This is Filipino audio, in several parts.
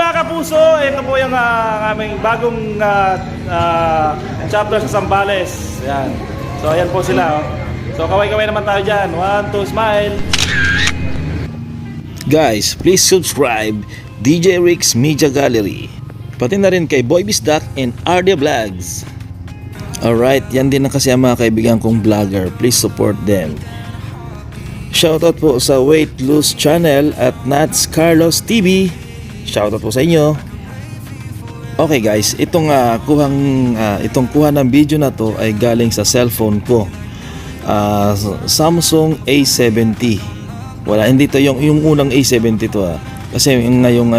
mga kapuso, ito po yung aming bagong chapter sa Zambales. Ayan. So ayan po sila. Oh. So kaway-kaway naman tayo dyan. 1, 2, smile. Guys, please subscribe DJ Rick's Media Gallery. Pati na rin kay Boy Bisdak and RD Vlogs. Alright, yan din ang kasi ang mga kaibigan kong vlogger. Please support them. Shoutout po sa Weight Loose Channel at Nats Carlos TV. Shoutout po sa inyo. Okay guys, itong kuha ng video na to ay galing sa cellphone ko. Samsung A70. Wala, hindi to yung unang A70 to Kasi ngayong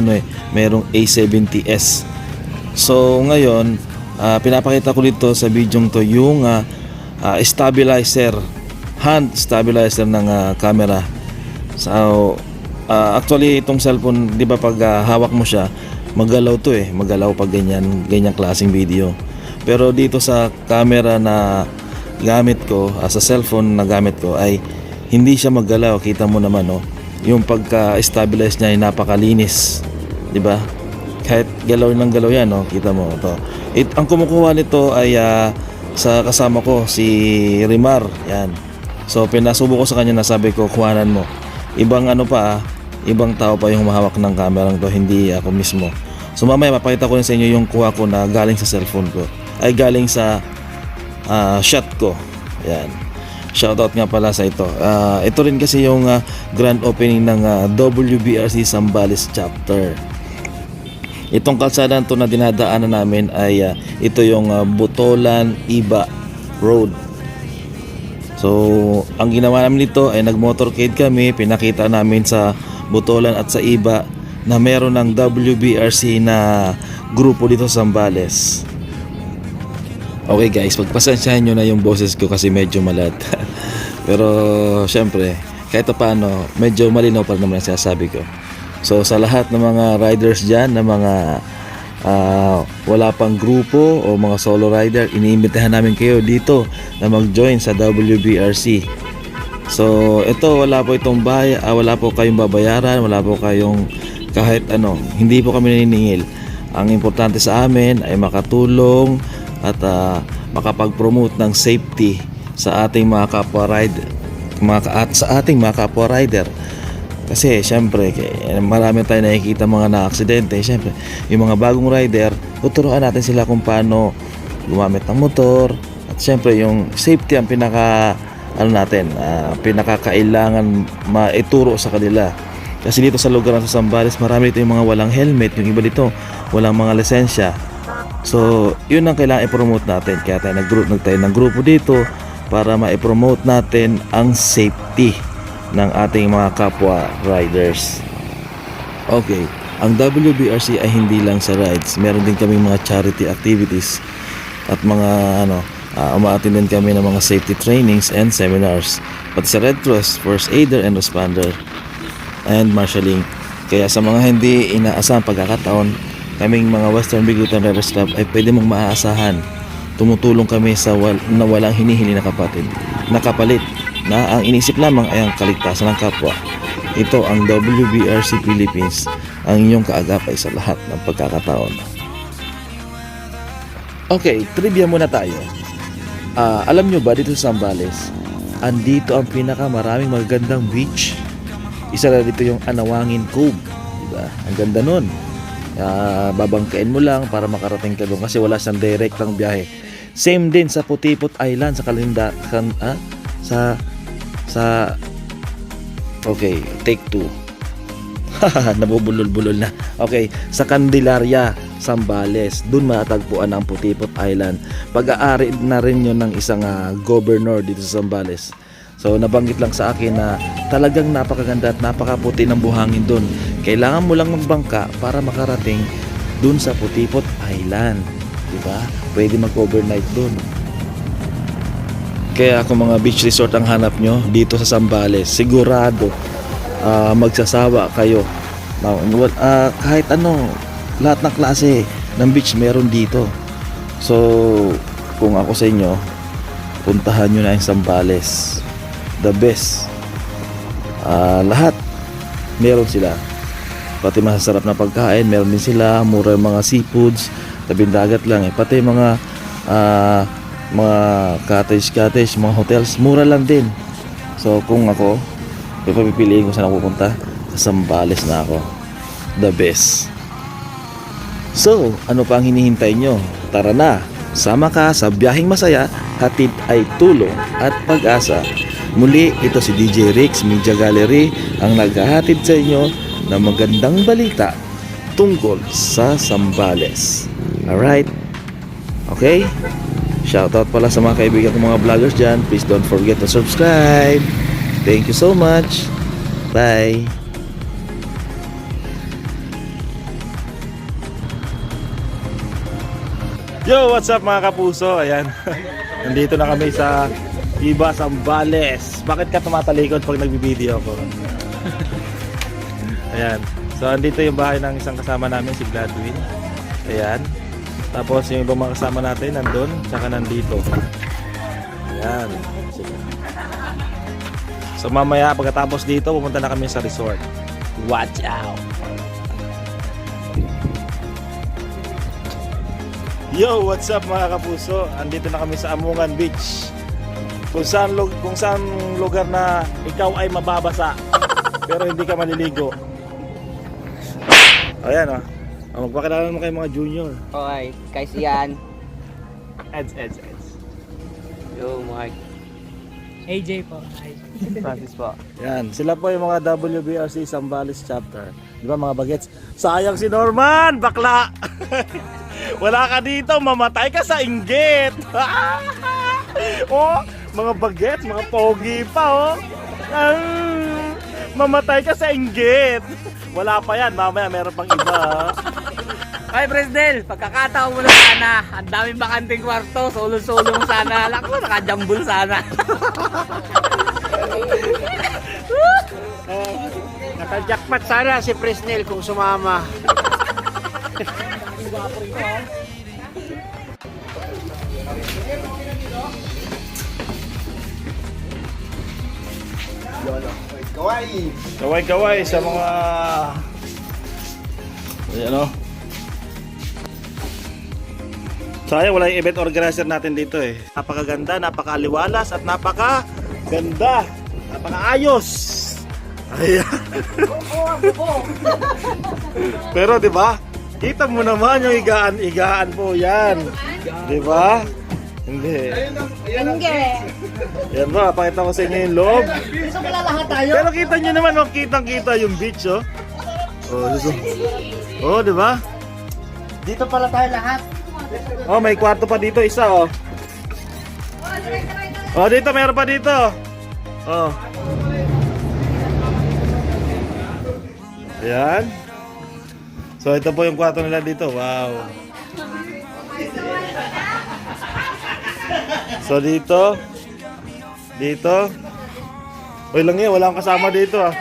merong A70s. So ngayon, pinapakita ko dito sa video to yung stabilizer, hand stabilizer ng camera. So actually itong cellphone, 'di ba, pag hawak mo siya, magalaw to magalaw pag ganyang klaseng video. Pero dito sa camera na gamit ko, sa cellphone na gamit ko, ay hindi siya maggalaw. Kita mo naman yung pagka-stabilize niya ay napakalinis, 'di ba? Kahit galaw ng galaw yan, kita mo to. Ang kumukuha nito ay sa kasama ko si Rimar, yan. So pinasubo ko sa kanya, na sabi ko, kuhanan mo. Ibang ibang tao pa yung mahawak ng camera to, hindi ako mismo. So mamaya mapakita ko rin sa inyo yung kuha ko na galing sa cellphone ko, ay galing sa shot ko. Yan. Shoutout nga pala sa ito. Ito rin kasi yung grand opening ng WBRC Zambales chapter. Itong kalsada to na dinadaanan namin ay ito yung Butolan Iba Road. So ang ginawa namin dito ay nag-motorcade kami. Pinakita namin sa Butolan at sa Iba na meron ng WBRC na grupo dito sa Zambales. Okay guys, pagpasensyahan nyo na yung boses ko kasi medyo malat. Pero syempre, kahit paano, medyo malinaw pa naman ang sinasabi ko. So sa lahat ng mga riders dyan, na mga wala pang grupo o mga solo rider, iniimbitahan namin kayo dito na mag-join sa WBRC. So ito, wala po itong wala po kayong babayaran, wala po kayong kahit hindi po kami naniningil. Ang importante sa amin ay makatulong at makapag-promote ng safety sa ating mga kapwa rider, sa ating mga kapwa rider. Kasi syempre marami tayong nakikita mga na-aksidente. Syempre yung mga bagong rider, tuturuan natin sila kung paano gumamit ng motor. At syempre yung safety ang pinakakailangan maituro sa kanila. Kasi dito sa lugar ng Zambales, marami dito yung mga walang helmet, yung iba dito walang mga lisensya. So yun ang kailangan i-promote natin. Kaya tayo nagtayo ng grupo dito para ma-promote natin ang safety ng ating mga kapwa riders. Okay, ang WBRC ay hindi lang sa rides. Meron din kaming mga charity activities at mga umaattend din kami ng mga safety trainings and seminars, pati sa Red Cross, First Aider and Responder and Marshalling. Kaya sa mga hindi inaasahang pagkakataon, kaming mga Western Bigutan Riders Club ay pwede mong maaasahan. Tumutulong kami sa na walang hinihili na kapalit, na ang inisip lamang ay ang kaligtasan ng kapwa. Ito ang WBRC Philippines, ang inyong kaagapay sa lahat ng pagkakataon. Okay, trivia muna tayo. Alam nyo ba, dito sa Zambales, andito ang pinakamaraming magagandang beach. Isa na dito yung Anawangin Cove, diba? Ang ganda nun. Babangkain mo lang para makarating ka doon kasi wala siyang direktang biyahe. Same din sa Putipot Island, sa okay, take 2. Nabubulol-bulol na. Okay, sa Candelaria, Zambales, doon matatagpuan ang Putipot Island. Pag-aari na rin yun ng isang governor dito sa Zambales. So nabanggit lang sa akin na talagang napakaganda at napakaputi ng buhangin doon. Kailangan mo lang magbangka para makarating doon sa Putipot Island, diba? Pwede mag-overnight doon. Kaya kung mga beach resort ang hanap nyo dito sa Zambales, sigurado magsasawa kayo. Kahit lahat ng klase ng beach meron dito. So kung ako sa inyo, puntahan nyo na yung Zambales. The best. Lahat meron sila. pati masasarap na pagkain. Meron din sila, mura yung mga seafoods, tabing dagat lang eh. Pati mga cottage, mga hotels, mura lang din. So kung ako, papipiliin ko saan ako pupunta, sa Zambales na ako. The best. So, ano pa ang hinihintay nyo? Tara na, sama ka sa biyaheng masaya, hatid ay tulong at pag-asa. Muli, ito si DJ Rix Media Gallery ang naghahatid sa inyo ng magandang balita tungkol sa Zambales. Alright? Okay? Shoutout pala sa mga kaibigan ko mga vloggers dyan. Please don't forget to subscribe. Thank you so much. Bye. Yo, what's up mga kapuso? Ayan. Nandito na kami sa Iba Zambales. Bakit ka tumatalikod pag nagbibideo ako? Ayan. So, andito yung bahay ng isang kasama namin, si Gladwin. Ayan. Tapos yung ibang mga kasama natin nandun, tsaka nandito. Ayan. So, mamaya pagkatapos dito, pupunta na kami sa resort. Watch out! Yo, what's up mga kapuso? Andito na kami sa Amungan Beach. Kung saan lugar na ikaw ay mababasa pero hindi ka maliligo. Ayan oh. Magpakilala mo kayo mga junior. Okay, guys, yan. Eds. Yo, Mark. AJ po. Francis po. Yan, sila po yung mga WBRC Zambales chapter. Di ba mga bagets? Sayang si Norman, bakla! Wala ka dito, mamatay ka sa inggit! Oh, mga bagets, mga pogi pa oh! Mamatay ka sa inggit! Wala pa yan, mamaya meron pang iba. Ay, Presdel, pagkakataon mo na sana. Ang daming bakanting kwarto, solo-solo mo sana. Alam ko, nakajambul sana. Nakajakpat sana si Presnel kung sumama. Kaway-kaway sa mga... Ayan o. Sayang wala yung event organizer natin dito eh. Napakaganda, napakaliwalas at napakaganda. Napakaayos. Ayan. Pero 'di ba? Kita mo naman yung igaan po 'yan. 'Di ba? Hindi. Yan ba, pakita ko sa inyo yung loob. Gusto ko lahat tayo? Pero kita nyo naman, oh, kitang-kita yung beach, oh. Oh, 'di ba? Dito pala tayo lahat. Oh, may kwarto pa dito, isa, oh. Oh, dito, meron pa dito. Oh. Ayan. So, ito po yung kwarto nila dito. Wow. So, dito. Dito. Uy, lang yan. Wala akong kasama dito, ah.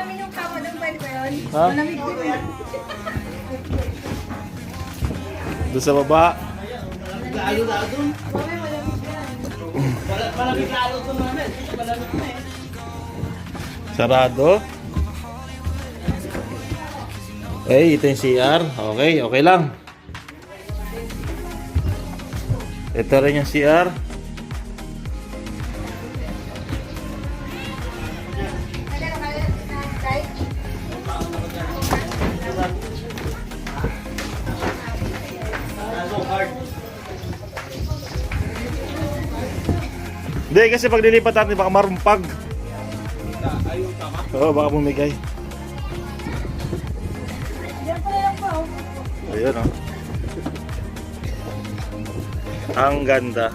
Ha? Doon sa baba. Sarado. Ito yung CR. Okay lang. Ito rin yung CR. Hindi, kasi pag nilipat natin baka marumpag. Oo, baka bumigay. Ayun, oh. Ang ganda.